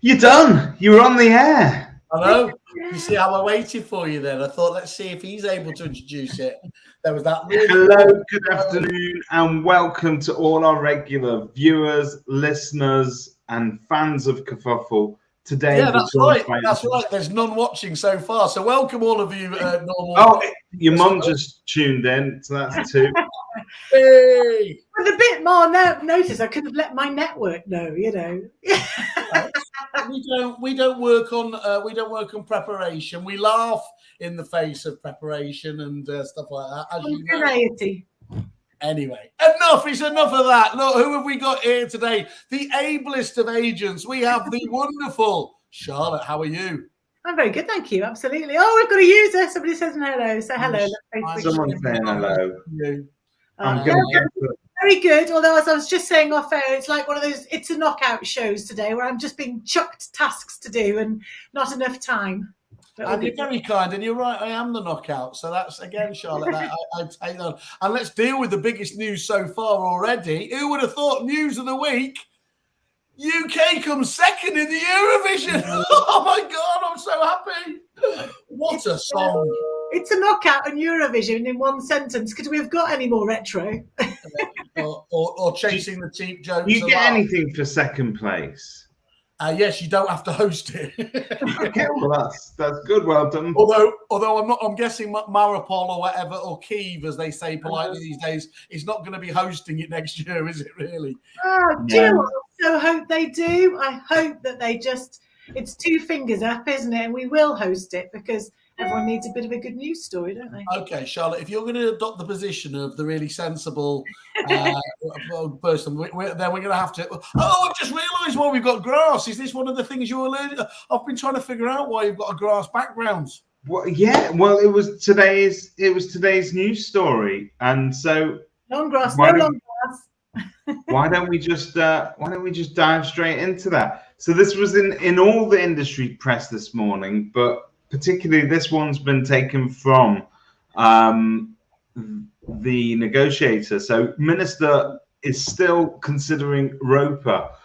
You're done. You were on the air. I know. You see how I waited for you then? I thought, let's see if he's able to introduce it. There was that really Hello, good afternoon, and welcome to all our regular viewers, listeners, and fans of Kerfuffle. Today, yeah, that's right. That's right. There's none watching so far. So welcome all of you. Normal. Oh, your mum just tuned in, so that's two. Hey! With a bit more notice, I could have let my network know. We don't work on preparation. We laugh in the face of preparation and stuff like that. As you know. Anyway, it's enough of that. Look, who have we got here today? The ablest of agents. We have the wonderful Charlotte. How are you? I'm very good, thank you. Absolutely. Oh, we've got a user. Somebody says hello. So hello. Someone's saying hello. Very good. Although, as I was just saying off air, it's like one of those "it's a knockout" shows today, where I'm just being chucked tasks to do and not enough time. And you're very kind, and you're right. I am the knockout. So that's again, Charlotte. I take that. And let's deal with the biggest news so far already. Who would have thought? News of the week: UK comes second in the Eurovision. Oh my God, I'm so happy! What a song! It's a knockout on Eurovision in one sentence. Could we have got any more retro? or chasing the cheap jokes. Do you get anything for second place? Yes, you don't have to host it. Okay, well that's good. Well done. Although I'm guessing Maripol or whatever, or Kiev, as they say politely these days, is not going to be hosting it next year, is it really? Oh, do you know what? I so hope they do. I hope that it's 2 fingers up, isn't it? And we will host it because everyone needs a bit of a good news story, don't they? Okay, Charlotte, if you're going to adopt the position of the really sensible person, then we're going to have to. Oh, I've just realised why we've got grass. Is this one of the things you were learning? I've been trying to figure out why you've got a grass background. Well, yeah. Well, it was today's news story, and so long grass, no long grass. Why don't we just dive straight into that? So this was in all the industry press this morning, but particularly this one's been taken from the negotiator. So Minister is still considering ROPA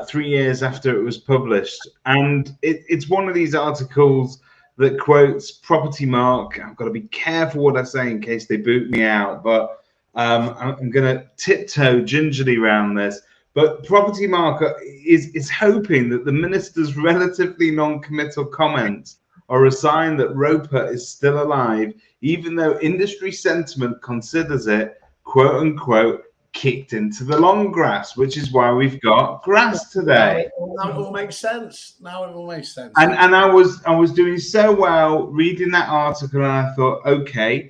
3 years after it was published. And it's one of these articles that quotes Property Mark. I've got to be careful what I say in case they boot me out, but I'm going to tiptoe gingerly around this. But Property Mark is hoping that the minister's relatively non-committal comments are a sign that ROPA is still alive, even though industry sentiment considers it, quote unquote, kicked into the long grass, which is why we've got grass today. Now it all makes sense. And I was doing so well reading that article, and I thought, okay,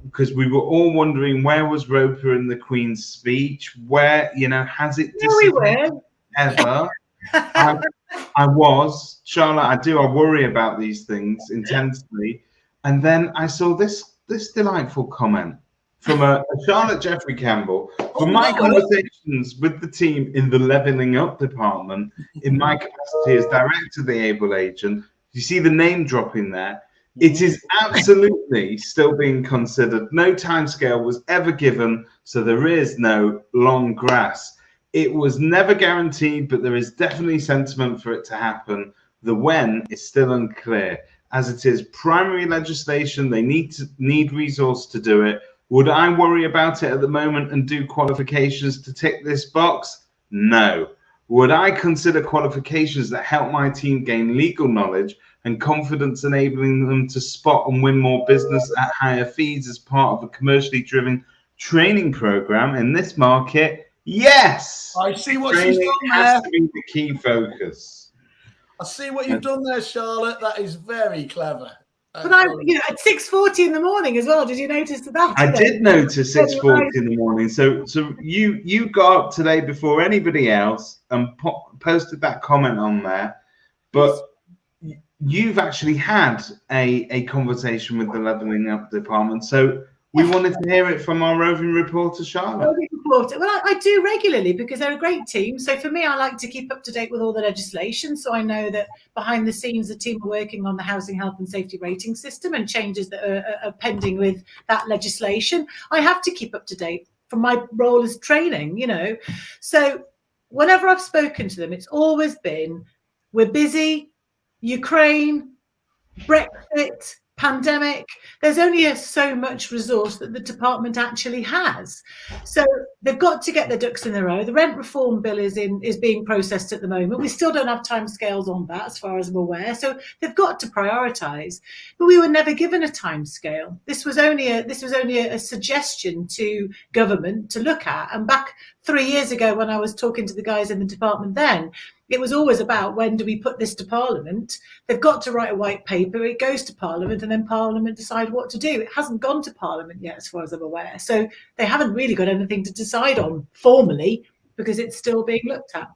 because we were all wondering where was ROPA in the Queen's speech, where, has it disappeared ever? I was, Charlotte, I worry about these things intensely. And then I saw this delightful comment from a Charlotte Jeffrey-Campbell. From my conversations with the team in the Levelling Up department, in my capacity as director of the Able Agent, you see the name dropping there. It is absolutely still being considered. No timescale was ever given, so there is no long grass. It was never guaranteed, but there is definitely sentiment for it to happen. The when is still unclear. As it is primary legislation, they need resource to do it. Would I worry about it at the moment and do qualifications to tick this box? No. Would I consider qualifications that help my team gain legal knowledge and confidence, enabling them to spot and win more business at higher fees as part of a commercially driven training program in this market? Yes. I see what she's done there. Has to be the key focus. I see what you've done there, Charlotte. That is very clever. But at 6:40 in the morning as well. Did you notice that? I did notice 6:40 in the morning. So you got up today before anybody else and posted that comment on there, but you've actually had a conversation with the Levelling Up department. So we wanted to hear it from our roving reporter, Charlotte. Well, I do regularly because they're a great team. So for me, I like to keep up to date with all the legislation. So I know that behind the scenes, the team are working on the housing health and safety rating system and changes that are pending with that legislation. I have to keep up to date from my role as training, So whenever I've spoken to them, it's always been, we're busy, Ukraine, Brexit, pandemic. There's only so much resource that the department actually has. So they've got to get their ducks in a row. The rent reform bill is being processed at the moment. We still don't have timescales on that, as far as I'm aware. So they've got to prioritise. But we were never given a timescale. This was only a suggestion to government to look at. And back 3 years ago, when I was talking to the guys in the department then, it was always about, when do we put this to Parliament? They've got to write a white paper, it goes to Parliament, and then Parliament decide what to do. It hasn't gone to Parliament yet, as far as I'm aware. So they haven't really got anything to decide on formally, because it's still being looked at.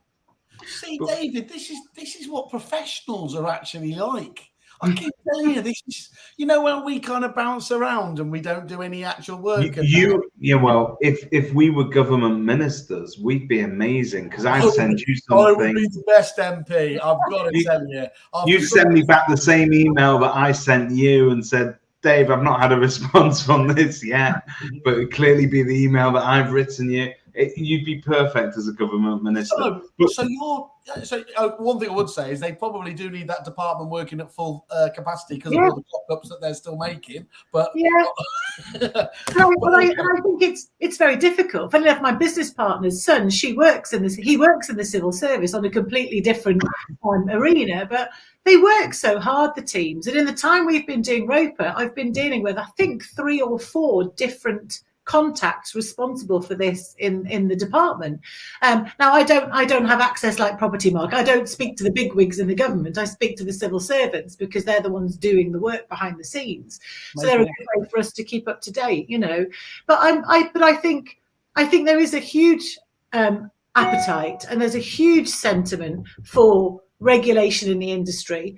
See, David, this is what professionals are actually like. I keep telling you, this is, when we kind of bounce around and we don't do any actual work. Well, if we were government ministers, we'd be amazing, because I'd send you something. I would be the best MP. I've got to tell you. You'd send me back the same email that I sent you and said, Dave, I've not had a response from this yet, but it'd clearly be the email that I've written you. You'd be perfect as a government minister. So one thing I would say is they probably do need that department working at full capacity because of all the pop-ups that they're still making. But I think it's very difficult. Funny enough, my business partner's son, he works in the civil service on a completely different arena, but they work so hard, the teams. And in the time we've been doing ROPA, I've been dealing with, I think, 3 or 4 different contacts responsible for this in the department. Now I don't have access like Property Mark. I don't speak to the bigwigs in the government. I speak to the civil servants, because they're the ones doing the work behind the scenes. So they're a good way for us to keep up to date, But I think there is a huge appetite, and there's a huge sentiment for regulation in the industry.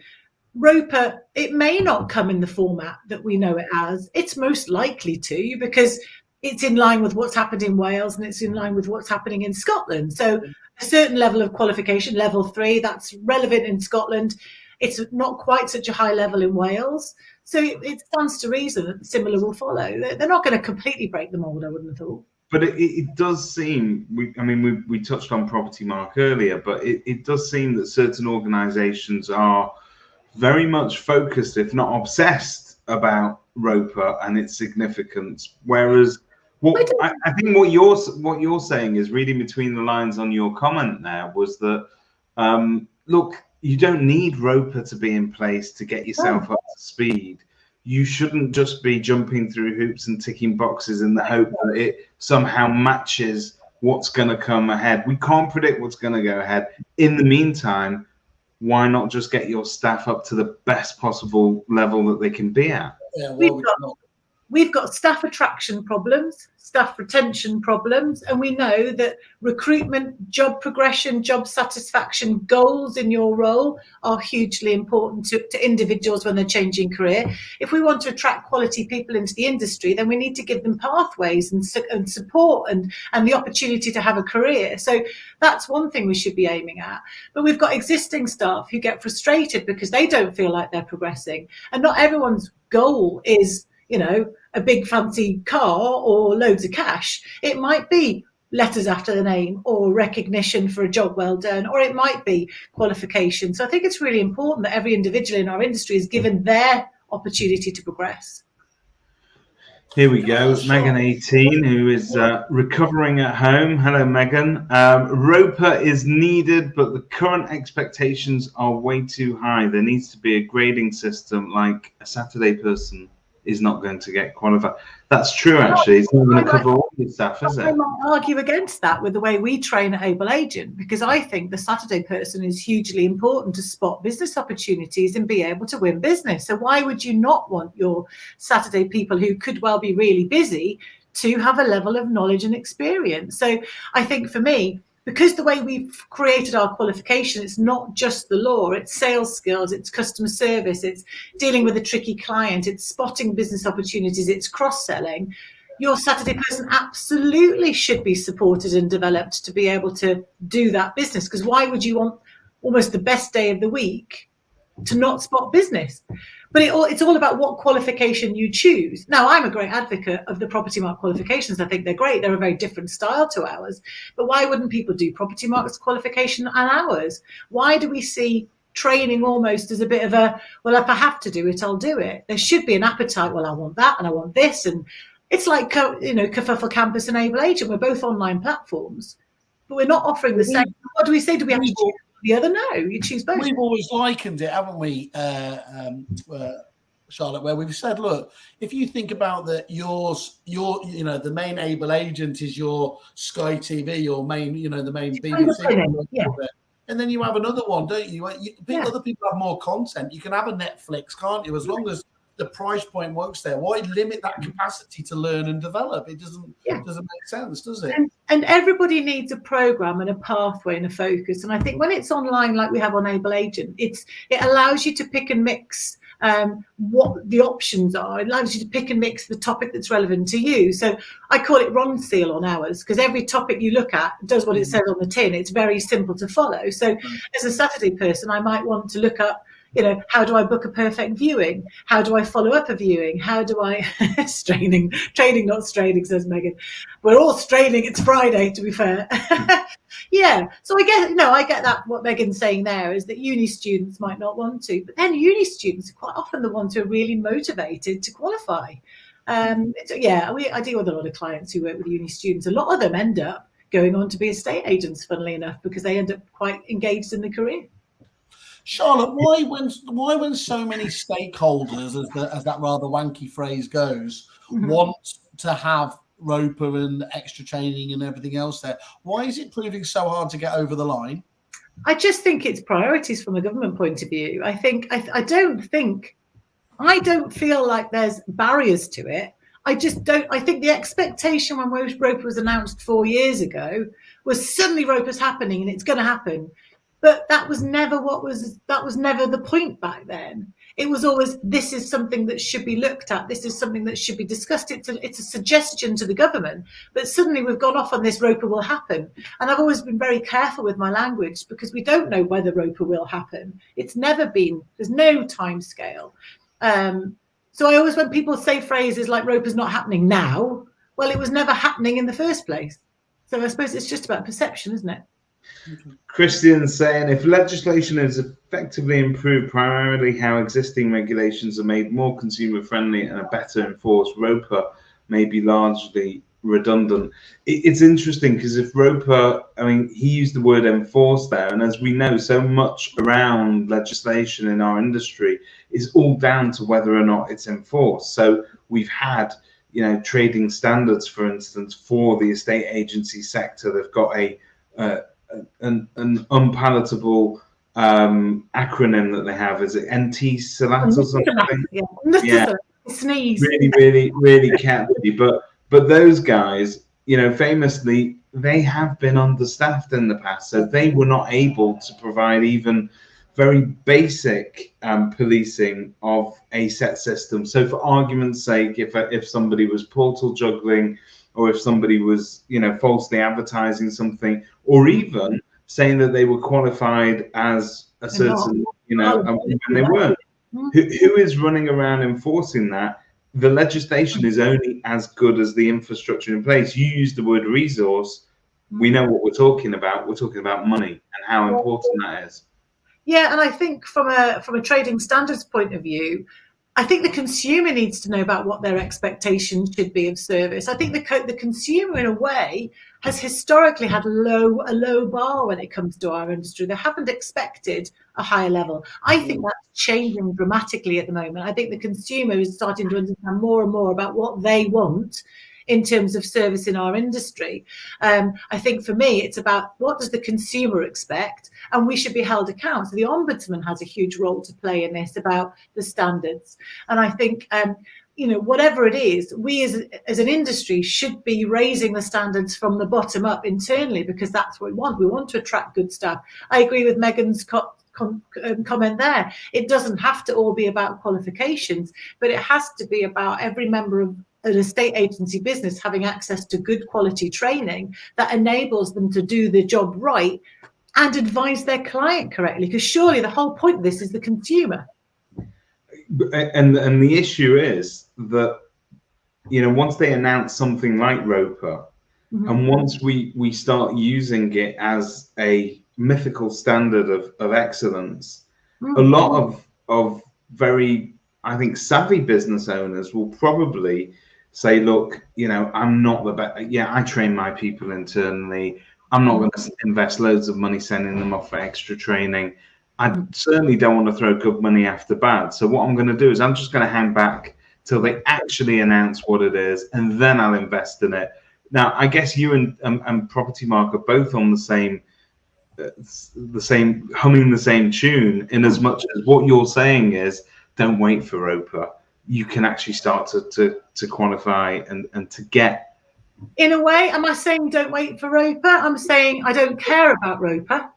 ROPA, it may not come in the format that we know it as. It's most likely to, because it's in line with what's happened in Wales, and it's in line with what's happening in Scotland. So a certain level of qualification, level 3, that's relevant in Scotland. It's not quite such a high level in Wales. So it stands to reason that similar will follow. They're not going to completely break the mold, I wouldn't have thought. But it does seem, we touched on Property Mark earlier, but it does seem that certain organisations are very much focused, if not obsessed, about ROPA and its significance. Whereas I think what you're saying is, reading between the lines on your comment there, was that look, you don't need ROPA to be in place to get yourself up to speed. You shouldn't just be jumping through hoops and ticking boxes in the hope that it somehow matches what's going to come ahead. We can't predict what's going to go ahead. In the meantime, why not just get your staff up to the best possible level that they can be at? Yeah, we've got staff attraction problems, staff retention problems, and we know that recruitment, job progression, job satisfaction goals in your role are hugely important to individuals when they're changing career. If we want to attract quality people into the industry, then we need to give them pathways and support and the opportunity to have a career. So that's one thing we should be aiming at. But we've got existing staff who get frustrated because they don't feel like they're progressing. And not everyone's goal is, a big fancy car or loads of cash. It might be letters after the name, or recognition for a job well done, or it might be qualification. So I think it's really important that every individual in our industry is given their opportunity to progress. Here we go, Megan 18, who is recovering at home. Hello, Megan. ROPA is needed, but the current expectations are way too high. There needs to be a grading system, like a Saturday person is not going to get qualified. That's true, actually. It's not going to cover all the staff, is it? I might argue against that with the way we train at Able Agent, because I think the Saturday person is hugely important to spot business opportunities and be able to win business. So why would you not want your Saturday people, who could well be really busy, to have a level of knowledge and experience? So I think for me, because the way we've created our qualification, it's not just the law, it's sales skills, it's customer service, it's dealing with a tricky client, it's spotting business opportunities, it's cross-selling. Your Saturday person absolutely should be supported and developed to be able to do that business, because why would you want almost the best day of the week to not spot business? But it's all about what qualification you choose. Now, I'm a great advocate of the Property Mark qualifications. I think they're great. They're a very different style to ours. But why wouldn't people do Property Mark's qualification and ours? Why do we see training almost as a bit of a, well, if I have to do it, I'll do it. There should be an appetite. Well, I want that and I want this. And it's like, Kerfuffle Campus and Able Agent. We're both online platforms, but we're not offering the same. What do we say? Do we have to choose the other? No, you choose both. We've always likened it, haven't we, Charlotte, where we've said, look, if you think about that, the main Able Agent is your Sky TV, your main, the main BBC, and then you have another one, don't you? Other people have more content. You can have a Netflix, can't you? As long as the price point works there. Why limit that capacity to learn and develop? It doesn't make sense, does it? And everybody needs a program and a pathway and a focus. And I think when it's online, like we have on Able Agent, it allows you to pick and mix what the options are. It allows you to pick and mix the topic that's relevant to you. So I call it Ron Seal on ours, because every topic you look at does what it says on the tin. It's very simple to follow. So as a Saturday person, I might want to look up, how do I book a perfect viewing? How do I follow up a viewing? How do I training, not straining, says Megan. We're all straining. It's Friday, to be fair. So I get that. What Megan's saying there is that uni students might not want to, but then uni students are quite often the ones who are really motivated to qualify. I deal with a lot of clients who work with uni students. A lot of them end up going on to be estate agents, funnily enough, because they end up quite engaged in the career. Charlotte, why when so many stakeholders, as that rather wanky phrase goes, want to have ROPA and extra training and everything else there, why is it proving so hard to get over the line? I just think it's priorities from a government point of view. I don't feel like there's barriers to it. I think the expectation when ROPA was announced 4 years ago was suddenly ROPA's happening and it's going to happen. But that was never the point back then. It was always, this is something that should be looked at. This is something that should be discussed. It's a suggestion to the government. But suddenly we've gone off on this ROPA will happen. And I've always been very careful with my language because we don't know whether ROPA will happen. There's no time scale. So I always, when people say phrases like ROPA's not happening now, well, it was never happening in the first place. So I suppose it's just about perception, isn't it? Christian's saying, if legislation is effectively improved primarily how existing regulations are made more consumer friendly and are better enforced, ROPA may be largely redundant. It's interesting because if ROPA, he used the word enforce there, and as we know, so much around legislation in our industry is all down to whether or not it's enforced. So we've had trading standards, for instance, for the estate agency sector. They've got an unpalatable acronym that they have. Is it NT-SLAT or something? Yeah. Sneeze. Really catchy. But those guys, famously, they have been understaffed in the past, so they were not able to provide even very basic policing of a set system. So for argument's sake, if somebody was portal juggling, or if somebody was, falsely advertising something, or even saying that they were qualified as a certain, and they weren't. Who is running around enforcing that? The legislation is only as good as the infrastructure in place. You use the word resource. We know what we're talking about. We're talking about money and how important that is. Yeah, and I think from a trading standards point of view, I think the consumer needs to know about what their expectations should be of service. I think the consumer, in a way, has historically had a low bar when it comes to our industry. They haven't expected a higher level. I think that's changing dramatically at the moment. I think the consumer is starting to understand more and more about what they want in terms of service in our industry. I think for me, it's about what does the consumer expect, and we should be held accountable. So the Ombudsman has a huge role to play in this about the standards. And I think, whatever it is, we as an industry should be raising the standards from the bottom up internally, because that's what we want. We want to attract good staff. I agree with Megan's comment there. It doesn't have to all be about qualifications, but it has to be about every member of an estate agency business having access to good quality training that enables them to do the job right and advise their client correctly, because surely the whole point of this is the consumer. And the issue is that, once they announce something like ROPA, and once we start using it as a mythical standard of excellence, a lot of very, I think, savvy business owners will probably say, look, I'm not the best. Yeah, I train my people internally. I'm not going to invest loads of money sending them off for extra training. I certainly don't want to throw good money after bad. So what I'm going to do is I'm just going to hang back till they actually announce what it is, and then I'll invest in it. Now, I guess you and Property Mark are both on the same humming the same tune, in as much as what you're saying is don't wait for ROPA. You can actually start to qualify and to get. In a way, am I saying don't wait for ROPA? I'm saying I don't care about ROPA.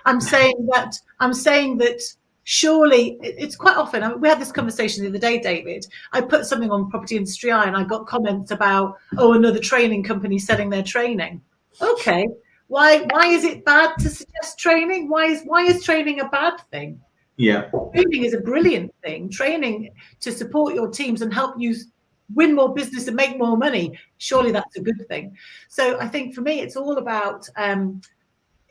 I'm saying that surely it's quite often. We had this conversation the other day, David. I put something on Property Industry Eye and I got comments about, another training company selling their training. Okay. Why is it bad to suggest training? Why is training a bad thing? Yeah. Training is a brilliant thing. Training to support your teams and help you win more business and make more money. Surely that's a good thing. So I think for me, it's all about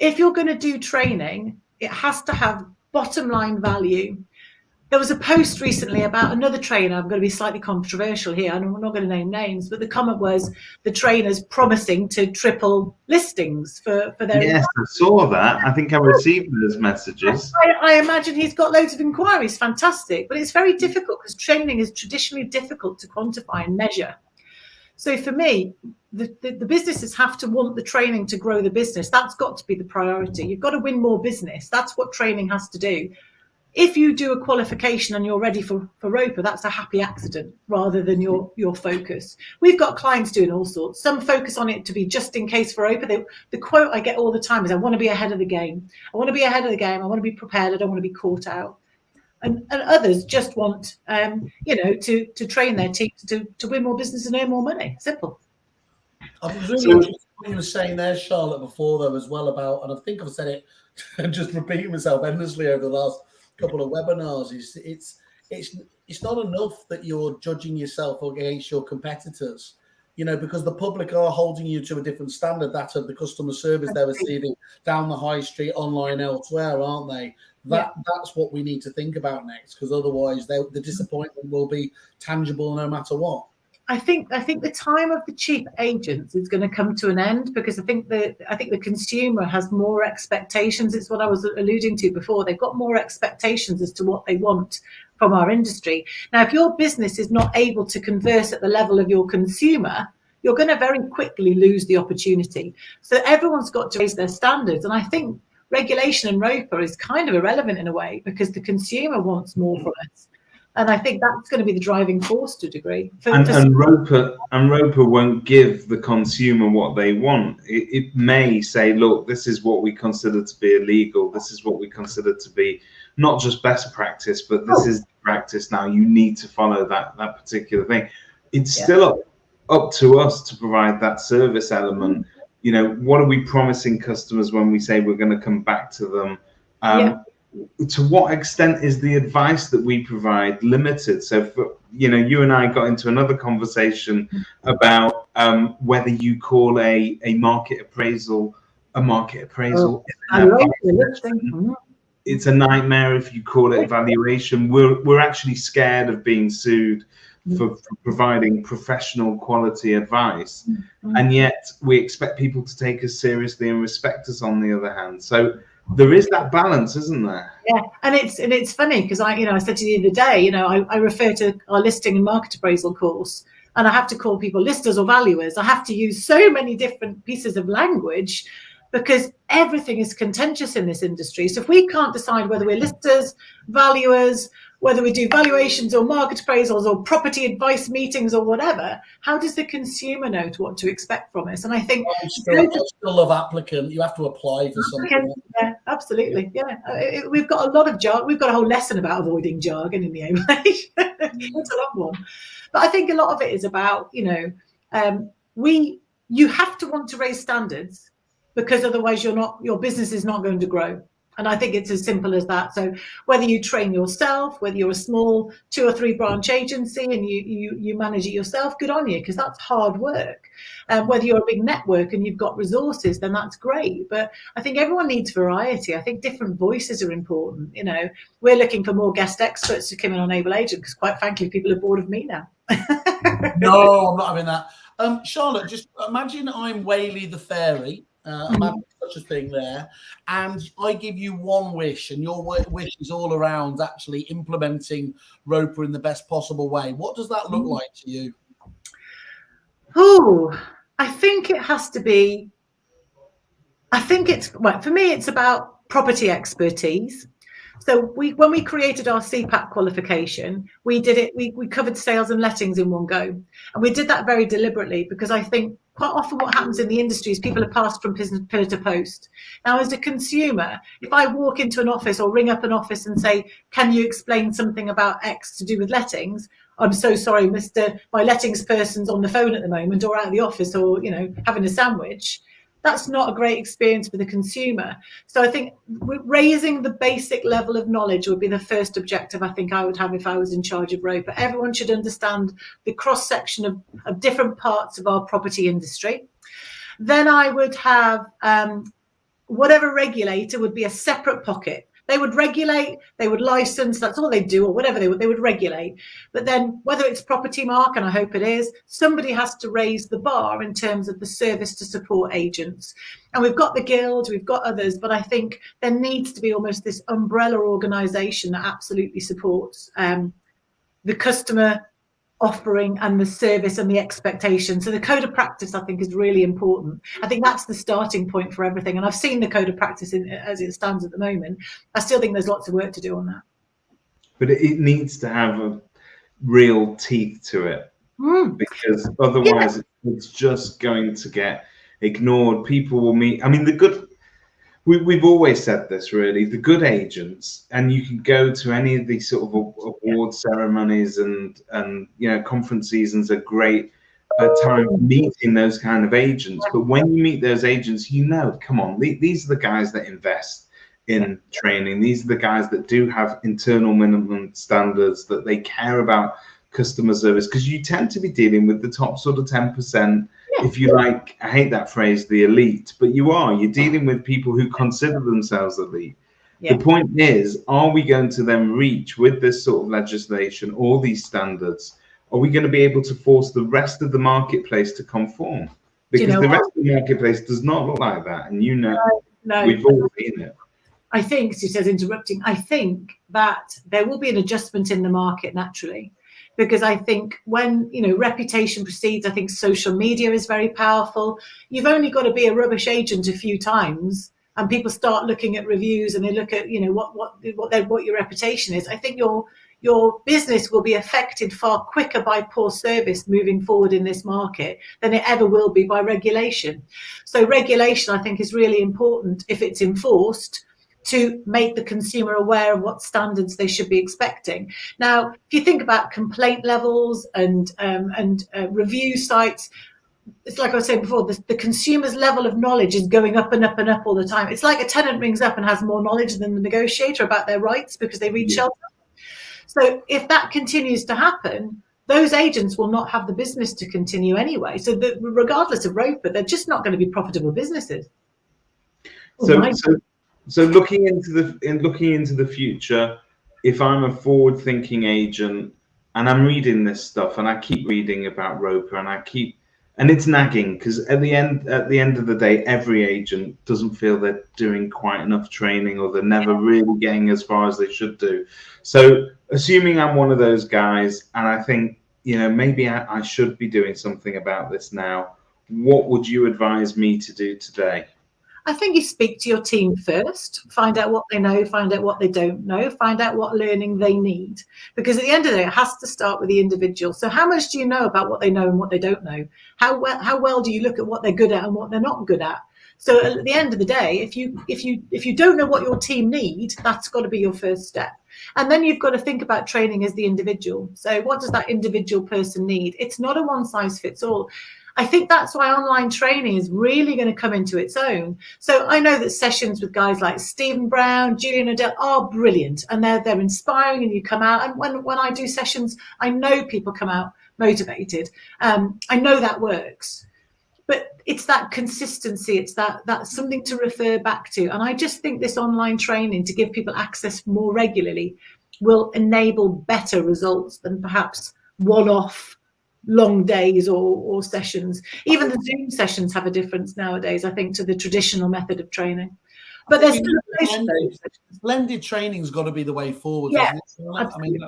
if you're going to do training, it has to have bottom line value. There was a post recently about another trainer. I'm going to be slightly controversial here. I'm not going to name names, but the comment was the trainer's promising to triple listings for their. Yes, I saw that. I think I received those messages. I imagine he's got loads of inquiries. Fantastic. But it's very difficult because training is traditionally difficult to quantify and measure. So for me, the businesses have to want the training to grow the business. That's got to be the priority. You've got to win more business. That's what training has to do. If you do a qualification and you're ready for ROPA, that's a happy accident rather than your focus. We've got clients doing all sorts. Some focus on it to be just in case for ROPA. The quote I get all the time is, I want to be ahead of the game. I want to be ahead of the game. I want to be prepared. I don't want to be caught out. And others just want, to train their teams to win more business and earn more money. Simple. I was really interested in what you were saying there, Charlotte, before though, as well about, and I think I've said it and just repeating myself endlessly over the last couple of webinars, it's not enough that you're judging yourself against your competitors, because the public are holding you to a different standard, that of the customer service they're receiving down the high street, online, elsewhere, aren't they? That's what we need to think about next, because otherwise the disappointment will be tangible no matter what. I think the time of the cheap agents is going to come to an end, because I think the consumer has more expectations. It's what I was alluding to before. They've got more expectations as to what they want from our industry. Now, if your business is not able to converse at the level of your consumer, you're going to very quickly lose the opportunity. So everyone's got to raise their standards. And I think regulation and ROPA is kind of irrelevant in a way, because the consumer wants more from us. And I think that's going to be the driving force to a degree. And ROPA won't give the consumer what they want. It may say, look, this is what we consider to be illegal. This is what we consider to be not just best practice, but this is practice now. You need to follow that particular thing. It's still up to us to provide that service element. What are we promising customers when we say we're going to come back to them? To what extent is the advice that we provide limited? So, you and I got into another conversation about whether you call a market appraisal a market appraisal. It's a nightmare if you call it valuation. We're actually scared of being sued for providing professional quality advice, and yet we expect people to take us seriously and respect us on the other hand. So there is that balance, isn't there? Yeah, and it's funny because I said to you the other day, I refer to our listing and market appraisal course, and I have to call people listers or valuers. I have to use so many different pieces of language because everything is contentious in this industry. So if we can't decide whether we're listers, valuers, whether we do valuations or market appraisals or property advice meetings or whatever, how does the consumer know what to expect from us? And I think I still love applicant. You have to apply for something. Yeah, absolutely. Yeah, we've got a lot of jargon. We've got a whole lesson about avoiding jargon in the English. It's a long one, but I think a lot of it is about you have to want to raise standards, because otherwise your business is not going to grow. And I think it's as simple as that. So whether you train yourself, whether you're a small 2 or 3 branch agency and you manage it yourself, good on you, because that's hard work. Whether you're a big network and you've got resources, then that's great. But I think everyone needs variety. I think different voices are important. You know, we're looking for more guest experts to come in on Able Agent because, quite frankly, people are bored of me now. No, I'm not having that. Charlotte, just imagine I'm Whaley the fairy. Imagine such a thing there, and I give you one wish, and your wish is all around actually implementing ROPA in the best possible way. What does that look like to you? Oh, I think it has to be. I think it's, well, for me, it's about property expertise. So when we created our CPAC qualification, we did it. We covered sales and lettings in one go, and we did that very deliberately because I think quite often what happens in the industry is people are passed from pillar to post. Now, as a consumer, if I walk into an office or ring up an office and say, "Can you explain something about X to do with lettings?" "I'm so sorry, Mr. My lettings person's on the phone at the moment, or out of the office, or having a sandwich." That's not a great experience for the consumer. So I think raising the basic level of knowledge would be the first objective I think I would have if I was in charge of ROPA. Everyone should understand the cross-section of different parts of our property industry. Then I would have whatever regulator would be a separate pocket. They would regulate, they would license, that's all they do, or whatever they would regulate. But then whether it's Property Mark, and I hope it is, somebody has to raise the bar in terms of the service to support agents. And we've got the Guild, we've got others, but I think there needs to be almost this umbrella organisation that absolutely supports the customer offering and the service and the expectation. So the code of practice, I think, is really important. I think that's the starting point for everything. And I've seen the code of practice as it stands at the moment. I still think there's lots of work to do on that. But it needs to have a real teeth to it, because otherwise it's just going to get ignored. People will meet. I mean, we've always said this, really, the good agents, and you can go to any of these sort of award ceremonies and conference seasons are great time meeting those kind of agents. But when you meet those agents, come on, these are the guys that invest in training. These are the guys that do have internal minimum standards, that they care about customer service, because you tend to be dealing with the top sort of 10%. If you like, I hate that phrase, the elite, but you're dealing with people who consider themselves elite. The point is, are we going to then reach with this sort of legislation, all these standards? Are we going to be able to force the rest of the marketplace to conform? Because the rest of the marketplace does not look like that. And we've all seen it. I think, she says, interrupting, I think that there will be an adjustment in the market naturally. Because I think when, reputation precedes, I think social media is very powerful. You've only got to be a rubbish agent a few times and people start looking at reviews and they look at, what your reputation is. I think your business will be affected far quicker by poor service moving forward in this market than it ever will be by regulation. So regulation, I think, is really important if it's enforced, to make the consumer aware of what standards they should be expecting. Now, if you think about complaint levels and review sites, it's like I was saying before, the consumer's level of knowledge is going up and up and up all the time. It's like a tenant rings up and has more knowledge than the negotiator about their rights because they read shelter. So if that continues to happen, those agents will not have the business to continue anyway. So regardless of ROPA, they're just not going to be profitable businesses. So looking into the future, if I'm a forward-thinking agent and I'm reading this stuff and I keep reading about ROPA and it's nagging, because at the end of the day, every agent doesn't feel they're doing quite enough training, or they're never really getting as far as they should do. So assuming I'm one of those guys and I think, maybe I should be doing something about this now, what would you advise me to do today? I think you speak to your team first, find out what they know, find out what they don't know, find out what learning they need. Because at the end of the day, it has to start with the individual. So how much do you know about what they know and what they don't know? How well do you look at what they're good at and what they're not good at? So at the end of the day, if you don't know what your team need, that's got to be your first step. And then you've got to think about training as the individual. So what does that individual person need? It's not a one size fits all. I think that's why online training is really going to come into its own. So I know that sessions with guys like Stephen Brown, Julian Adele are brilliant, and they're inspiring, and you come out. And when I do sessions, I know people come out motivated. I know that works. But it's that consistency, it's that something to refer back to. And I just think this online training, to give people access more regularly, will enable better results than perhaps one-off long days or sessions. Even the Zoom sessions have a difference nowadays, I think, to the traditional method of training. But there's still blended training's got to be the way forward. Yeah, I mean,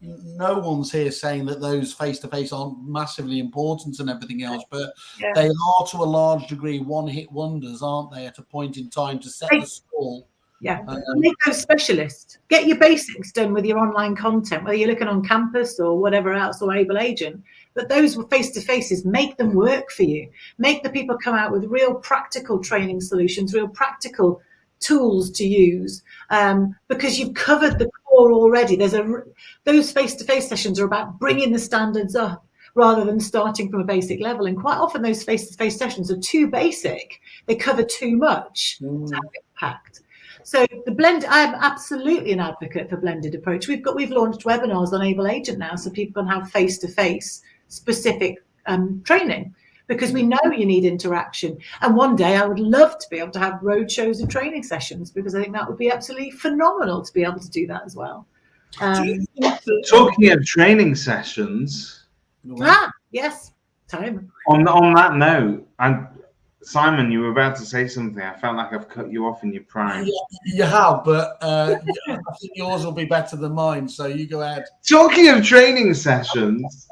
no one's here saying that those face-to-face aren't massively important and everything else, but they are to a large degree one-hit wonders, aren't they, at a point in time to set the stall? Yeah, make those specialists. Get your basics done with your online content, whether you're looking on campus or whatever else, or Able Agent. But those face-to-faces, make them work for you. Make the people come out with real practical training solutions, real practical tools to use, because you've covered the core already. Those face-to-face sessions are about bringing the standards up rather than starting from a basic level. And quite often those face-to-face sessions are too basic. They cover too much to have impact. So the blend, I'm absolutely an advocate for blended approach. We've launched webinars on Able Agent now, so people can have face-to-face specific training, because we know you need interaction. And one day I would love to be able to have road shows and training sessions, because I think that would be absolutely phenomenal to be able to do that as well. Talking of training sessions. Yes, time. On that note, Simon, you were about to say something. I felt like I've cut you off in your prime. You have, but I think yours will be better than mine, so you go ahead. Talking of training sessions,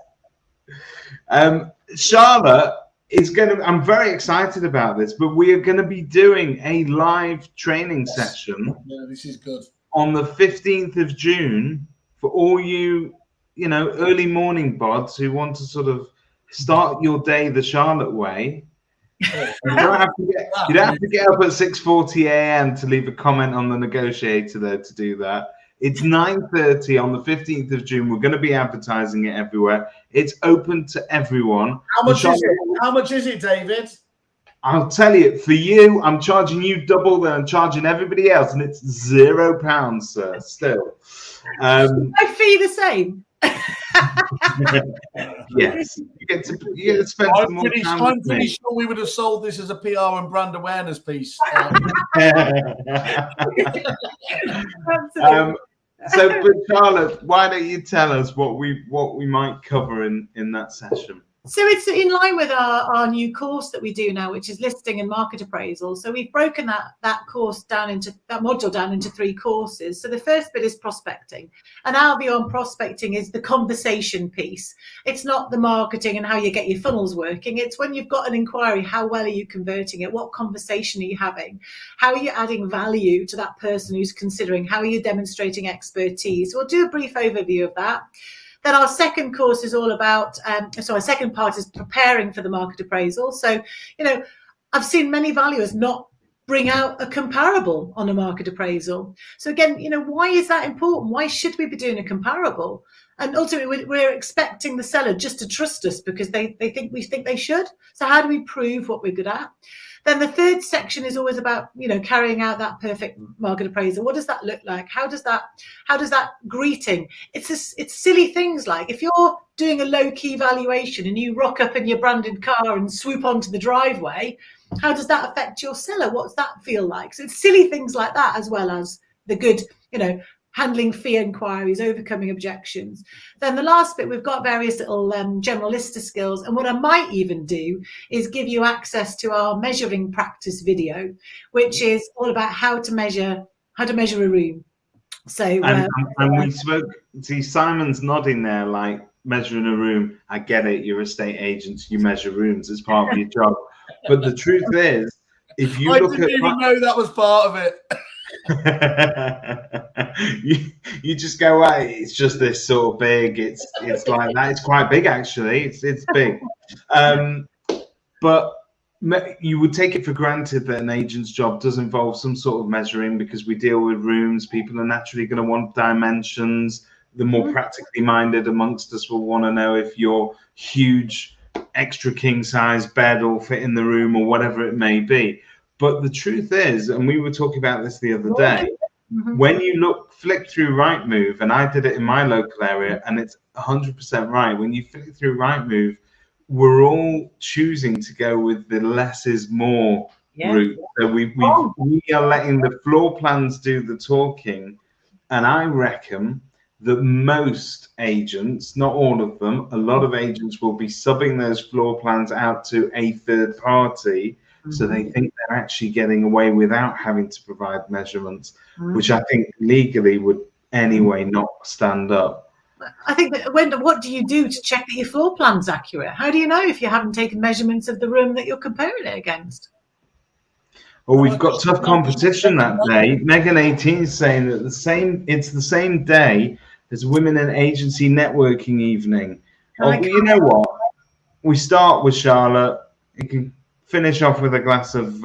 Charlotte is going to, I'm very excited about this, but we are going to be doing a live training session. Yeah, this is good. On the 15th of June for all you, early morning bods who want to sort of start your day the Charlotte way. You don't have to get up at 6:40 a.m. to leave a comment on the negotiator there to do that. It's 9:30 on the 15th of June. We're going to be advertising it everywhere. It's open to everyone. How much is it? How much is it, David? I'll tell you, for you, I'm charging you double than I'm charging everybody else, and it's £0, sir. Still, my fee the same. Yes, you get to spend some more time. I'm pretty sure we would have sold this as a PR and brand awareness piece. So, but Charlotte, why don't you tell us what we might cover in that session? So it's in line with our new course that we do now, which is listing and market appraisal. So we've broken that course down into that module down into 3 courses. So the first bit is prospecting, and our view on prospecting is the conversation piece. It's not the marketing and how you get your funnels working. It's when you've got an inquiry, how well are you converting it? What conversation are you having? How are you adding value to that person who's considering? How are you demonstrating expertise? We'll do a brief overview of that. Then our second course is all about, our second part is preparing for the market appraisal. So, I've seen many valuers not bring out a comparable on a market appraisal. So again, why is that important? Why should we be doing a comparable? And ultimately, we're expecting the seller just to trust us because we think they should. So how do we prove what we're good at? Then the third section is always about, carrying out that perfect market appraisal. What does that look like? How does that greeting? It's silly things like if you're doing a low-key valuation and you rock up in your branded car and swoop onto the driveway, how does that affect your seller? What's that feel like? So it's silly things like that, as well as the good, handling fee inquiries, overcoming objections. Then the last bit, we've got various little general list of skills. And what I might even do is give you access to our measuring practice video, which is all about how to measure a room. So and we spoke. See, Simon's nodding there, like measuring a room. I get it. You're estate agents. You measure rooms as part of your job. But the truth is, if you look at, I didn't even know that was part of it. you just go, well, it's just this sort of big. It's like that. It's quite big, actually. It's big. But you would take it for granted that an agent's job does involve some sort of measuring, because we deal with rooms. People are naturally going to want dimensions. The more practically minded amongst us will want to know if your huge extra king size bed will fit in the room or whatever it may be. But the truth is, and we were talking about this the other day, when you flick through Rightmove, and I did it in my local area, and it's 100% right. When you flick through Rightmove, we're all choosing to go with the less is more route. So we are letting the floor plans do the talking, and I reckon that most agents, not all of them, a lot of agents will be subbing those floor plans out to a third party. So they think they're actually getting away without having to provide measurements, which I think legally would anyway not stand up. I think that what do you do to check that your floor plan's accurate? How do you know if you haven't taken measurements of the room that you're comparing it against? Well, we've got tough competition that day. Megan 18 is saying that it's the same day as Women in Agency Networking Evening. Oh, you know what? We start with Charlotte. You can finish off with a glass of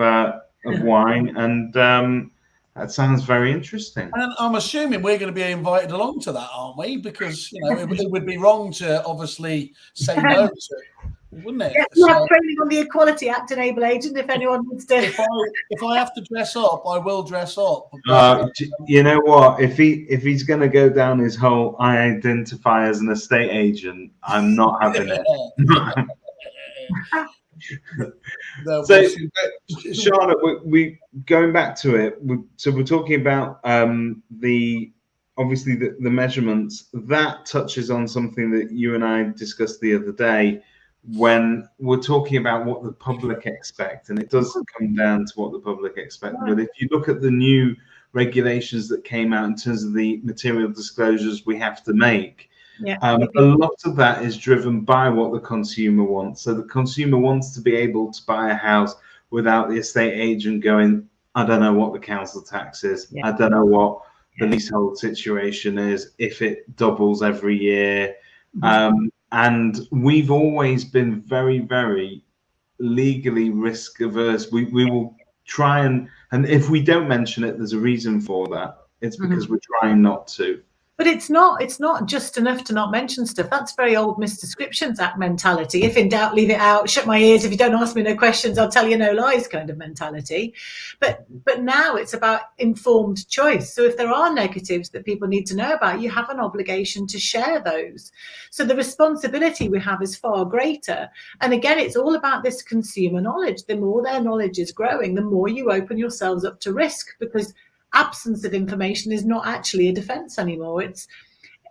wine, and that sounds very interesting. And I'm assuming we're going to be invited along to that, aren't we? Because it would be wrong to obviously say no to it, wouldn't it? Yeah, you have training on the Equality Act, Enable Agent, if anyone needs to. If I have to dress up, I will dress up. You know what? If he's going to go down his whole I identify as an estate agent, I'm not having it. So, Charlotte, we going back to it. So we're talking about the measurements. That touches on something that you and I discussed the other day when we're talking about what the public expect, and it does come down to what the public expect. But if you look at the new regulations that came out in terms of the material disclosures we have to make. A lot of that is driven by what the consumer wants. So the consumer wants to be able to buy a house without the estate agent going, I don't know what the council tax is. I don't know what the leasehold situation is, if it doubles every year. And we've always been very, very legally risk averse. We will try and if we don't mention it, there's a reason for that. It's because we're trying not to. But it's not just enough to not mention stuff. That's very old Misdescriptions Act mentality. If in doubt, leave it out. Shut my ears. If you don't ask me no questions, I'll tell you no lies kind of mentality. But now it's about informed choice. So if there are negatives that people need to know about, you have an obligation to share those. So the responsibility we have is far greater. And again, it's all about this consumer knowledge. The more their knowledge is growing, the more you open yourselves up to risk, because absence of information is not actually a defense anymore.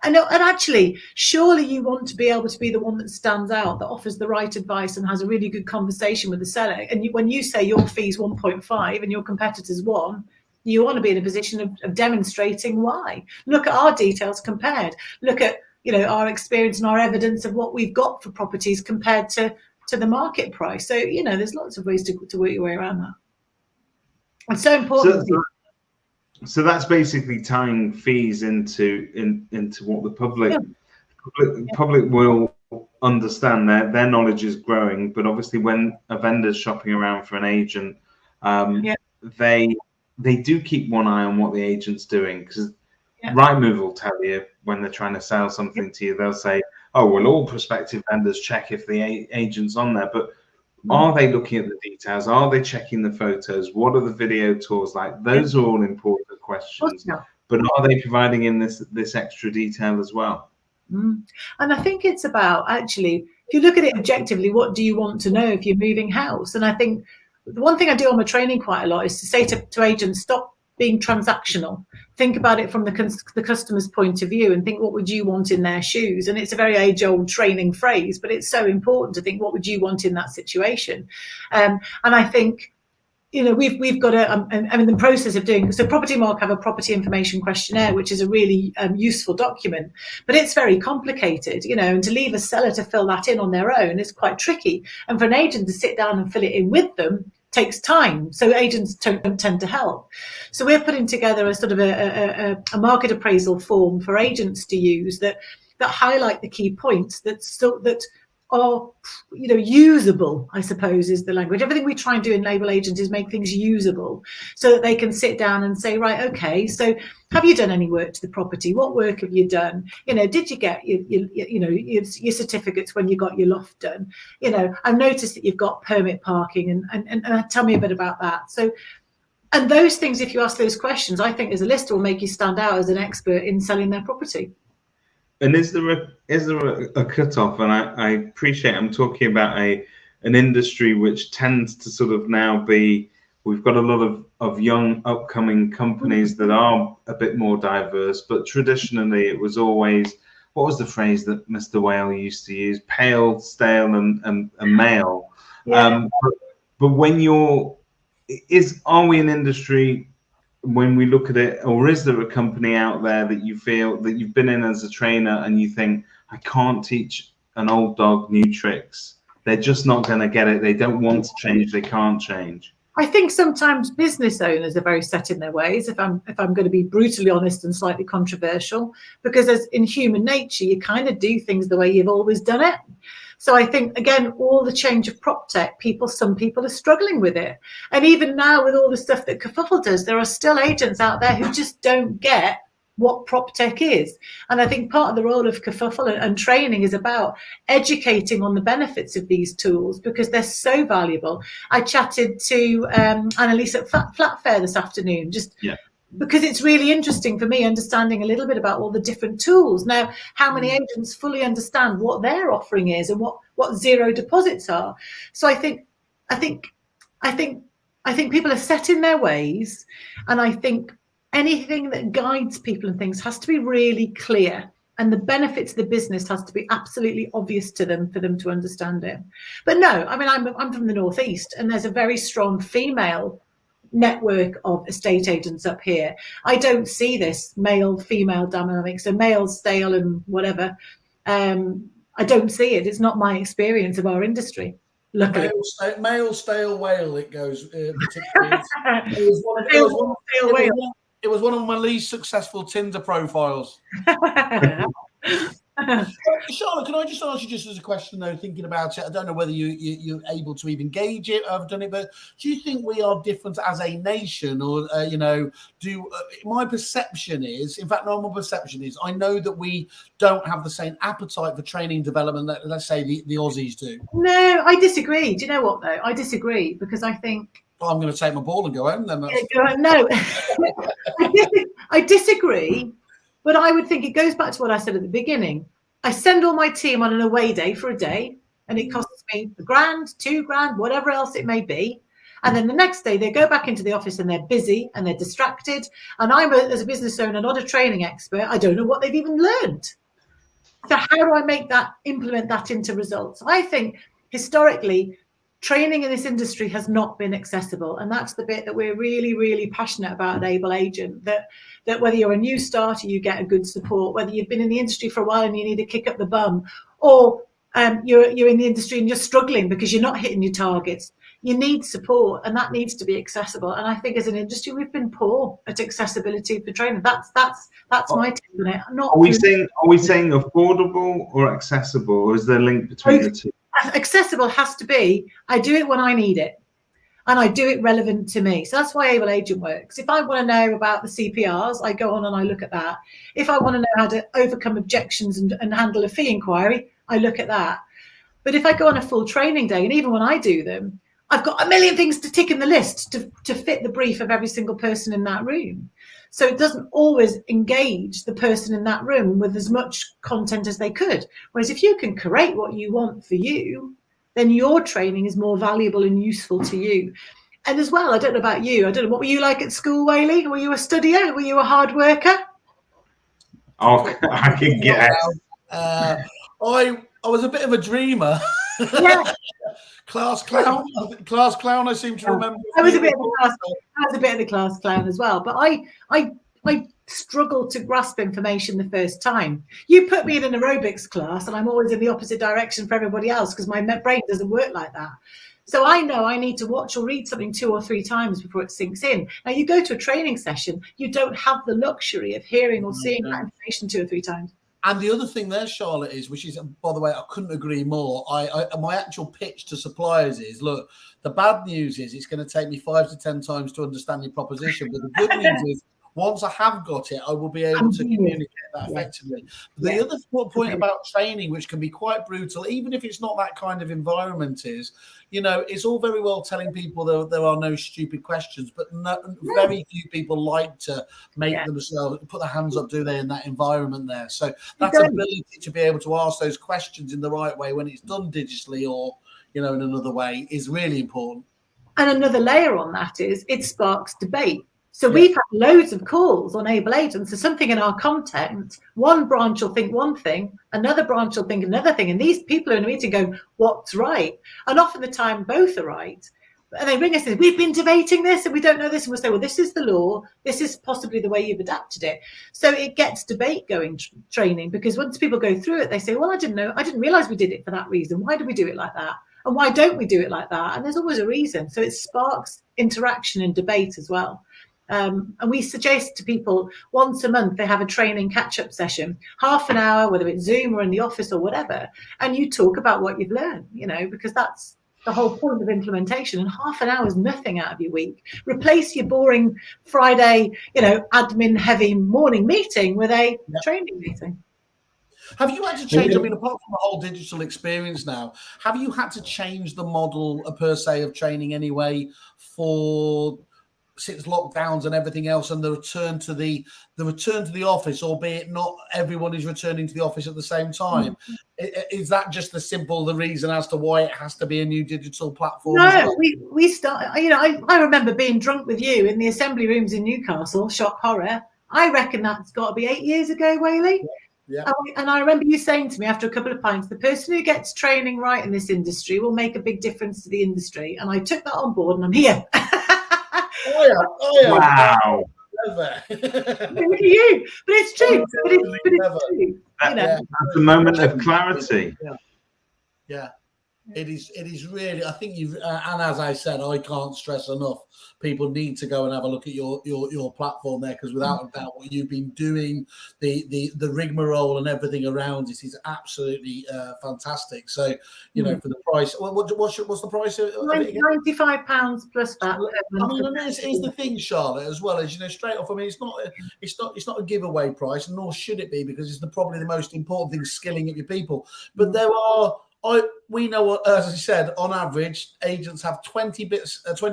And actually, surely you want to be able to be the one that stands out, that offers the right advice and has a really good conversation with the seller. And when you say your fee's 1.5 and your competitor's 1, you want to be in a position of demonstrating why. Look at our details compared. Look at our experience and our evidence of what we've got for properties compared to the market price. So there's lots of ways to work your way around that. It's so important. So that's basically tying fees into what the public will understand. Their knowledge is growing, but obviously when a vendor's shopping around for an agent, they do keep one eye on what the agent's doing, because Rightmove will tell you when they're trying to sell something to you. They'll say, "Oh, well, all prospective vendors check if the agent's on there," but are they looking at the details? Are they checking the photos? What are the video tours like? Those are all important questions. But are they providing in this extra detail as well? And I think it's about, actually, if you look at it objectively, what do you want to know if you're moving house? And I think the one thing I do on my training quite a lot is to say to agents, stop being transactional. Think about it from the customer's point of view and think, what would you want in their shoes? And it's a very age-old training phrase, but it's so important to think, what would you want in that situation? And I think, we've got I'm in the process of doing, so Property Mark have a property information questionnaire, which is a really useful document, but it's very complicated, and to leave a seller to fill that in on their own is quite tricky. And for an agent to sit down and fill it in with them takes time, so agents don't tend to help. So we're putting together a sort of a market appraisal form for agents to use that highlight the key points that are, usable, I suppose is the language. Everything we try and do in Able Agent is make things usable so that they can sit down and say, right, okay, so have you done any work to the property? What work have you done? Did you get your certificates when you got your loft done? I've noticed that you've got permit parking and tell me a bit about that. So, and those things, if you ask those questions, I think as a lister will make you stand out as an expert in selling their property. And is there a cutoff? And I appreciate I'm talking about an industry which tends to sort of now be, we've got a lot of young upcoming companies that are a bit more diverse, but traditionally it was always, what was the phrase that Mr. Whale used to use? Pale, stale, and male. Yeah. But when are we an industry, when we look at it, or is there a company out there that you feel that you've been in as a trainer and you think, I can't teach an old dog new tricks? They're just not going to get it. They don't want to change. They can't change. I think sometimes business owners are very set in their ways, if I'm going to be brutally honest and slightly controversial, because as in human nature, you kind of do things the way you've always done it. So I think, again, all the change of prop tech, some people are struggling with it. And even now with all the stuff that Kerfuffle does, there are still agents out there who just don't get what prop tech is. And I think part of the role of Kerfuffle and training is about educating on the benefits of these tools because they're so valuable. I chatted to Annalise at Flatfair this afternoon, because it's really interesting for me understanding a little bit about all the different tools. Now, how many agents fully understand what their offering is and what zero deposits are? So I think people are set in their ways, and I think anything that guides people and things has to be really clear, and the benefits of the business has to be absolutely obvious to them for them to understand it. But no, I mean, I'm from the Northeast, and there's a very strong female network of estate agents up here. I don't see this male-female dynamic, so male, stale, and whatever. I don't see it. It's not my experience of our industry. Luckily, male stale whale. It goes. It was one of my least successful Tinder profiles. Charlotte, can I just ask you just as a question though, thinking about it, I don't know whether you're able to even gauge it, I've done it, but do you think we are different as a nation, or my perception is, in fact, normal perception is, I know that we don't have the same appetite for training development that, let's say, the Aussies do. No, I disagree. Do you know what though? I disagree because I think, well, I'm going to take my ball and go home then. No, I disagree. But I would think it goes back to what I said at the beginning. I send all my team on an away day for a day, and it costs me $1,000, $2,000, whatever else it may be. And then the next day they go back into the office and they're busy and they're distracted. And I'm, as a business owner, not a training expert. I don't know what they've even learned. So how do I implement that into results? I think historically, training in this industry has not been accessible. And that's the bit that we're really, really passionate about at Able Agent, that whether you're a new starter, you get a good support, whether you've been in the industry for a while and you need to kick up the bum, or you're in the industry and you're struggling because you're not hitting your targets. You need support, and that needs to be accessible. And I think as an industry, we've been poor at accessibility for training. That's my take on it. Are we saying affordable or accessible, or is there a link between the two? Accessible has to be, I do it when I need it, and I do it relevant to me. So that's why Able Agent works. If I want to know about the CPRs, I go on and I look at that. If I want to know how to overcome objections and handle a fee inquiry, I look at that. But if I go on a full training day, and even when I do them, I've got a million things to tick in the list to fit the brief of every single person in that room. So it doesn't always engage the person in that room with as much content as they could. Whereas if you can create what you want for you, then your training is more valuable and useful to you. And as well, I don't know about you. I don't know, what were you like at school, Whaley? Were you a studier? Were you a hard worker? Oh, I can guess. I was a bit of a dreamer. Yeah. Class clown, I seem to remember. I was a bit of the class clown as well, but I struggled to grasp information the first time. You put me in an aerobics class and I'm always in the opposite direction for everybody else because my brain doesn't work like that. So I know I need to watch or read something 2 or 3 times before it sinks in. Now, you go to a training session, you don't have the luxury of hearing or seeing that information 2 or 3 times. And the other thing there, Charlotte, is, which is, by the way, I couldn't agree more. My actual pitch to suppliers is, look, the bad news is it's going to take me 5 to 10 times to understand your proposition. But the good news is, once I have got it, I will be able to communicate that effectively. The other point about training, which can be quite brutal, even if it's not that kind of environment, is, it's all very well telling people there are no stupid questions, but very few people like to make themselves put their hands up, do they, in that environment there. So that ability to be able to ask those questions in the right way when it's done digitally or, in another way is really important. And another layer on that is it sparks debate. So we've had loads of calls on able agents. So something in our content, one branch will think one thing, another branch will think another thing. And these people are in a meeting going, what's right? And often the time both are right. And they ring us and say, we've been debating this and we don't know this. And we'll say, well, this is the law. This is possibly the way you've adapted it. So it gets debate going, training, because once people go through it, they say, well, I didn't realize we did it for that reason. Why do we do it like that? And why don't we do it like that? And there's always a reason. So it sparks interaction and debate as well. And we suggest to people once a month they have a training catch-up session, half an hour, whether it's Zoom or in the office or whatever, and you talk about what you've learned, because that's the whole point of implementation. And half an hour is nothing out of your week. Replace your boring Friday, admin-heavy morning meeting with a training meeting. Have you had to change, apart from the whole digital experience now, have you had to change the model per se of training anyway since lockdowns and everything else, and the return to the office, albeit not everyone is returning to the office at the same time? Is that just the reason as to why it has to be a new digital platform? No, we start. I remember being drunk with you in the assembly rooms in Newcastle. Shock horror. I reckon that's got to be 8 years ago, Whaley. Yeah. And I remember you saying to me after a couple of pints, the person who gets training right in this industry will make a big difference to the industry. And I took that on board, and I'm here. Oh yeah. Wow. Look at you. But it's true. But it's true. That's a moment of clarity. Yeah. It is really, I think you've, and as I said, I can't stress enough, people need to go and have a look at your platform there, because without a doubt what you've been doing, the rigmarole and everything around it is absolutely fantastic. So, for the price, what's the price? £95 plus that. I mean, and here's the thing, Charlotte, as well, as straight off, I mean, it's not a giveaway price, nor should it be, because it's probably the most important thing, skilling at your people. But there are, we know, as I said, on average, agents have 20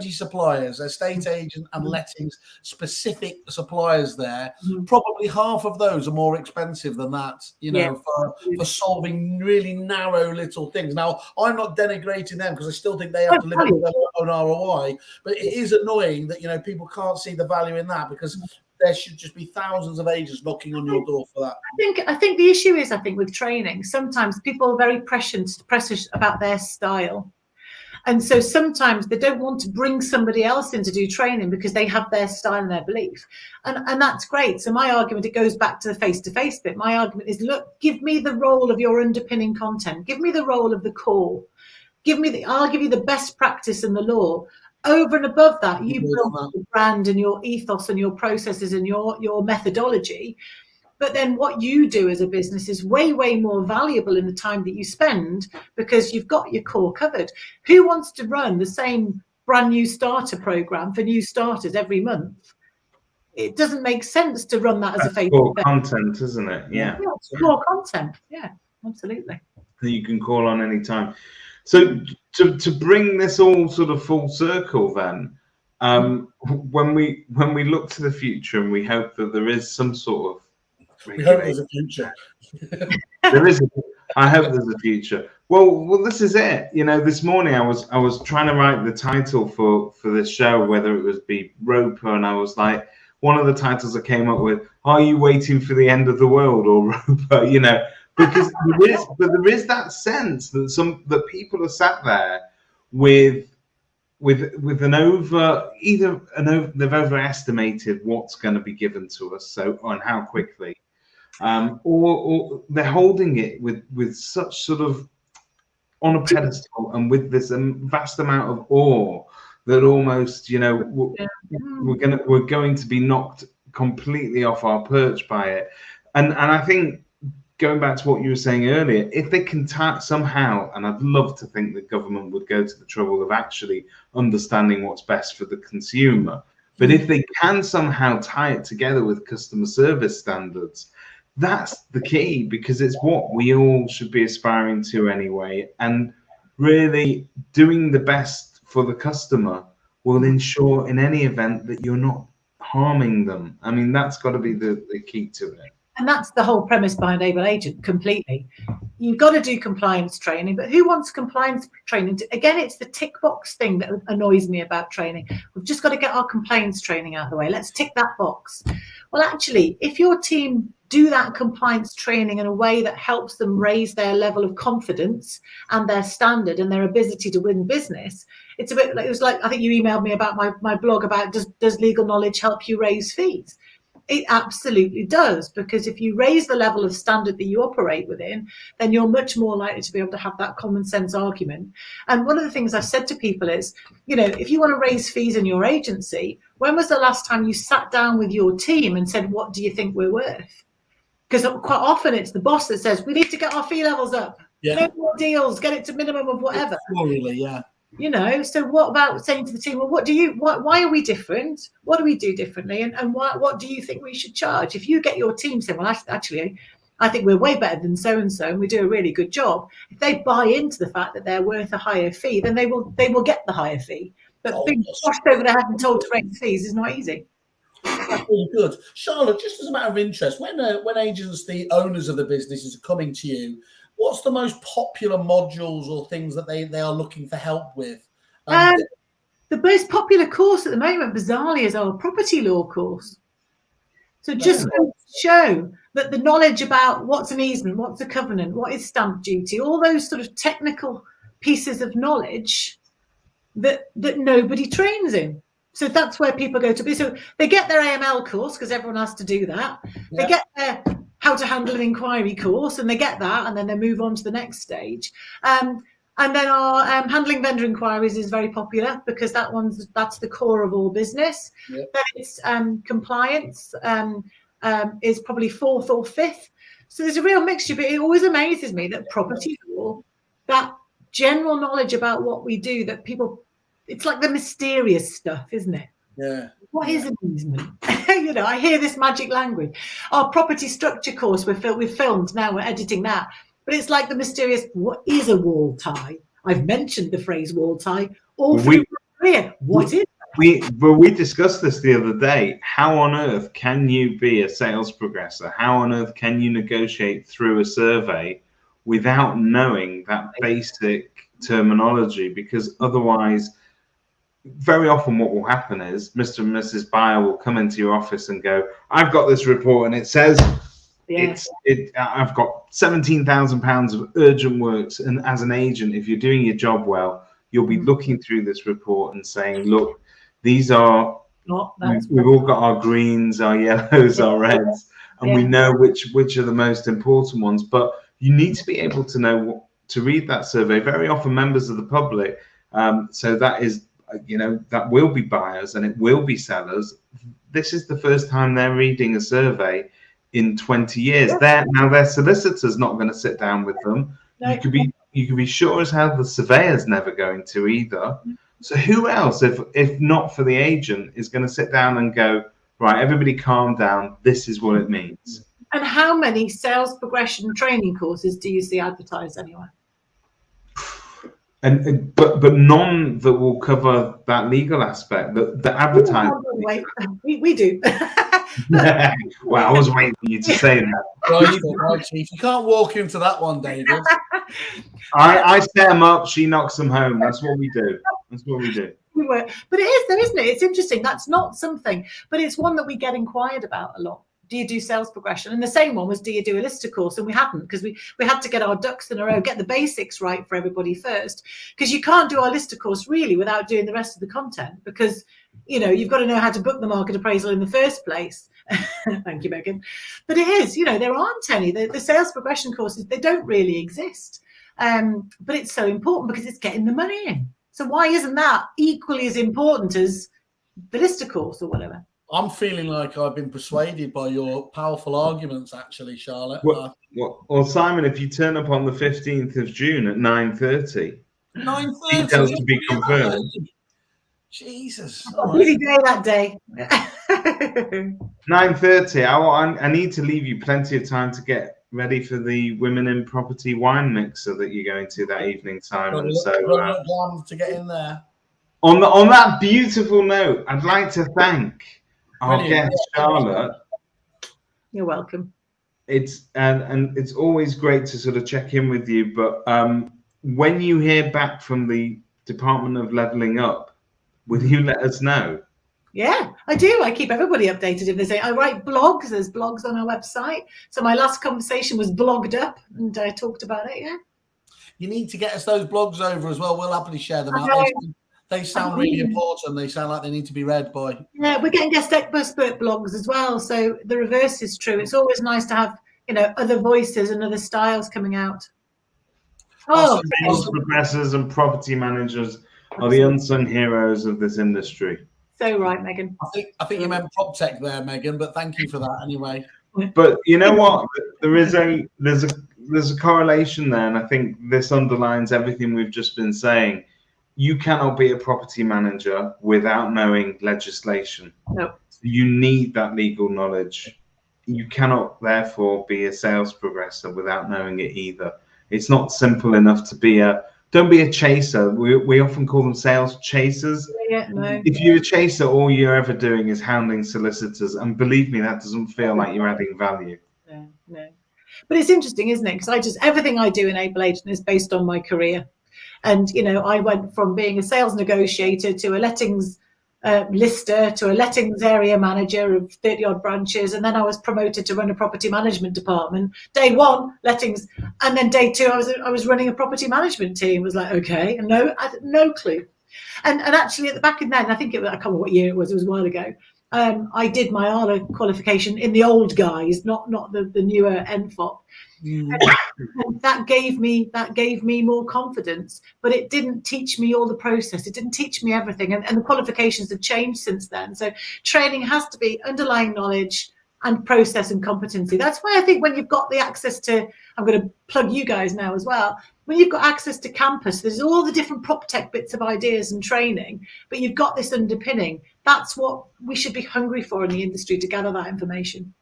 suppliers, estate agent and lettings specific suppliers there. Probably half of those are more expensive than that, for solving really narrow little things. Now, I'm not denigrating them, because I still think they have to live with their own ROI, but it is annoying that, people can't see the value in that, because there should just be thousands of agents knocking on your door for that. I think the issue is, with training, sometimes people are very precious about their style. And so sometimes they don't want to bring somebody else in to do training because they have their style and their belief. And that's great. So my argument, it goes back to the face-to-face bit. My argument is, look, give me the role of your underpinning content. Give me the role of the core. I'll give you the best practice in the law. Over and above that, you build your brand and your ethos and your processes and your methodology. But then what you do as a business is way, way more valuable in the time that you spend, because you've got your core covered. Who wants to run the same brand new starter program for new starters every month? It doesn't make sense to run that as a face-to-face. Core content, isn't it? Yeah. It's core content. Yeah, absolutely. That you can call on any time. So to bring this all sort of full circle, then, when we look to the future, and we hope that there is some sort of, we hope there's a future. I hope there's a future. Well, this is it. This morning I was trying to write the title for this show, whether it was be ROPA, and I was like, one of the titles I came up with, "Are you waiting for the end of the world?" or ROPA, because there is that sense that people are sat there with they've overestimated what's going to be given to us, and how quickly, or they're holding it with such sort of on a pedestal and with this vast amount of awe that almost we're going to be knocked completely off our perch by it, and I think going back to what you were saying earlier, if they can somehow, and I'd love to think the government would go to the trouble of actually understanding what's best for the consumer, but if they can somehow tie it together with customer service standards, that's the key, because it's what we all should be aspiring to anyway. And really doing the best for the customer will ensure in any event that you're not harming them. I mean, that's got to be the key to it. And that's the whole premise behind Able Agent, completely. You've got to do compliance training, but who wants compliance training? Again, it's the tick box thing that annoys me about training. We've just got to get our compliance training out of the way. Let's tick that box. Well, actually, if your team do that compliance training in a way that helps them raise their level of confidence and their standard and their ability to win business, it's a bit like, it was like, I think you emailed me about my blog about does legal knowledge help you raise fees? It absolutely does, because if you raise the level of standard that you operate within, then you're much more likely to be able to have that common sense argument. And one of the things I've said to people is, you know, if you want to raise fees in your agency, when was the last time you sat down with your team and said, what do you think we're worth? Because quite often it's the boss that says, we need to get our fee levels up. Yeah. No more deals, get it to minimum of whatever. Really, yeah. You know, so what about saying to the team, well, why are we different? What do we do differently? And what do you think we should charge? If you get your team saying, well, actually, I think we're way better than so-and-so, and we do a really good job. If they buy into the fact that they're worth a higher fee, then they will get the higher fee. But being pushed over their head and told to raise fees is not easy. That's really good. Charlotte, just as a matter of interest, when agents, the owners of the businesses, are coming to you, what's the most popular modules or things that they are looking for help with? The most popular course at the moment, bizarrely, is our property law course. So just to show that the knowledge about what's an easement, what's a covenant, what is stamp duty, all those sort of technical pieces of knowledge that nobody trains in. So that's where people go to be. So they get their AML course, because everyone has to do that. Yeah. They get their how to handle an inquiry course, and they get that, and then they move on to the next stage. And then our handling vendor inquiries is very popular, because that's the core of all business. Yep. Then it's compliance is probably fourth or fifth. So there's a real mixture, but it always amazes me that property law, that general knowledge about what we do, that people, it's like the mysterious stuff, isn't it? Yeah. What is an easement? You know, I hear this magic language. Our property structure course we've filmed now, we're editing that. But it's like the mysterious, what is a wall tie? I've mentioned the phrase wall tie all through my career. What is that? We discussed this the other day. How on earth can you be a sales progressor? How on earth can you negotiate through a survey without knowing that basic terminology? Because otherwise, very often what will happen is Mr. and Mrs. Buyer will come into your office and go, I've got this report and it says I've got £17,000 of urgent works, and as an agent, if you're doing your job well, you'll be looking through this report and saying, look, these are we've all got our greens, our yellows, our reds, and we know which are the most important ones. But you need to be able to know to read that survey. Very often members of the public, so that is, you know, that will be buyers and it will be sellers. This is the first time they're reading a survey in 20 years. Now their solicitor's not going to sit down with them. No. You could be sure as hell the surveyor's never going to either. So who else, if not for the agent, is going to sit down and go, right, everybody calm down, this is what it means? And how many sales progression training courses do you see advertised anywhere? But none that will cover that legal aspect, the advertising. We do. Well, I was waiting for you to say that. Right, Chief. You can't walk into that one, David. I set them up, she knocks them home. That's what we do. That's what we do. But it is, though, isn't it? It's interesting. That's not something, but it's one that we get inquired about a lot. Do you do sales progression? And the same one was, do you do a lister course? And we hadn't, because we had to get our ducks in a row, get the basics right for everybody first, because you can't do our lister course really without doing the rest of the content, because, you know, you've got to know how to book the market appraisal in the first place. Thank you, Megan. But it is, you know, there aren't any. The sales progression courses, they don't really exist. But it's so important because it's getting the money in. So why isn't that equally as important as the lister course or whatever? I'm feeling like I've been persuaded by your powerful arguments, actually, Charlotte. Well, Well, Simon, if you turn up on the 15th of June at 9:30, 9:30. details to be confirmed. Jesus. Busy day that day. 9:30. I need to leave you plenty of time to get ready for the Women in Property wine mixer that you're going to that evening, Simon. So to get in there. On that beautiful note, I'd like to thank our guest Charlotte. You're welcome. It's and it's always great to sort of check in with you. But when you hear back from the Department of Levelling Up, will you let us know? Yeah, I do. I keep everybody updated if there's I write blogs. There's blogs on our website. So my last conversation was blogged up, and I talked about it. Yeah. You need to get us those blogs over as well. We'll happily share them out. They sound really important. They sound like they need to be read, boy. Yeah, we're getting guest expert blogs as well. So the reverse is true. It's always nice to have, other voices and other styles coming out. Sales progressors and property managers are the unsung heroes of this industry. So right, Megan. I think you meant prop tech there, Megan, but thank you for that anyway. But you know what? There's a correlation there, and I think this underlines everything we've just been saying. You cannot be a property manager without knowing legislation. No. You need that legal knowledge. You cannot, therefore, be a sales progressor without knowing it either. It's not simple enough to be don't be a chaser. We often call them sales chasers. Yeah, no. If you're a chaser, all you're ever doing is hounding solicitors. And believe me, that doesn't feel like you're adding value. No. But it's interesting, isn't it? Because everything I do in Able Agent is based on my career. And, I went from being a sales negotiator to a lettings lister to a lettings area manager of 30-odd branches. And then I was promoted to run a property management department. Day one, lettings. And then day two, I was running a property management team. It was like, okay. And I had no clue. And actually at the back in then, I can't remember what year it was a while ago. I did my ALA qualification in the old guise, not the newer NFOP. And that gave me more confidence, but it didn't teach me all the process. It didn't teach me everything, and the qualifications have changed since then. So training has to be underlying knowledge and process and competency. That's why I think when you've got the access to, I'm going to plug you guys now as well, when you've got access to campus, there's all the different prop tech bits of ideas and training, but you've got this underpinning. That's what we should be hungry for in the industry, to gather that information.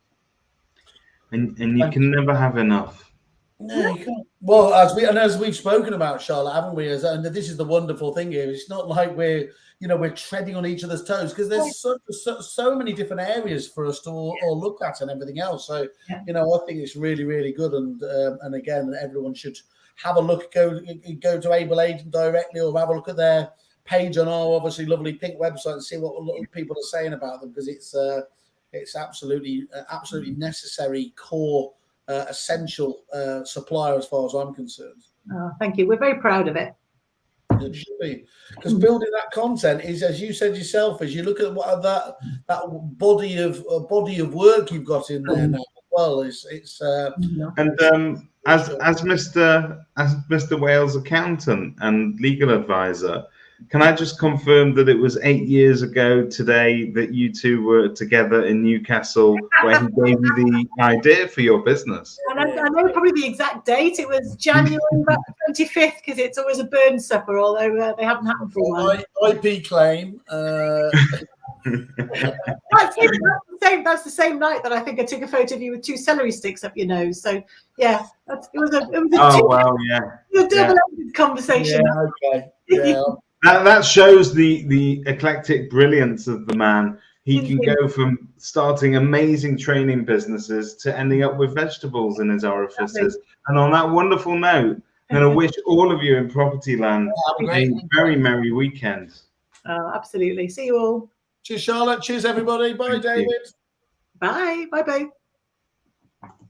And you can never have enough. No, you can't. Well, as we've spoken about, Charlotte, haven't we? And this is the wonderful thing here. It's not like we're treading on each other's toes, because there's so many different areas for us to all look at and everything else. So, I think it's really, really good. And again, everyone should have a look, go to Able Agent directly, or have a look at their page on our obviously lovely pink website and see what people are saying about them, because it's absolutely necessary, core, essential supplier as far as I'm concerned. Oh, thank you. We're very proud of it. It should be, because building that content is, as you said yourself, as you look at what that body of work you've got in there now as well. As Mr. Wales accountant and legal advisor, can I just confirm that it was 8 years ago today that you two were together in Newcastle where he gave you the idea for your business? And I know probably the exact date. It was January 25th, because it's always a burn supper, although they haven't happened for a while. IP claim. That's the same night that I think I took a photo of you with two celery sticks up your nose. So yeah, it was a double-ended conversation. Yeah, okay. Yeah. That shows the eclectic brilliance of the man. He can go from starting amazing training businesses to ending up with vegetables in his orifices. And on that wonderful note, I'm going to wish all of you in property land a very merry weekend. Oh, absolutely. See you all. Cheers, Charlotte. Cheers, everybody. Bye, David. Bye. Bye-bye.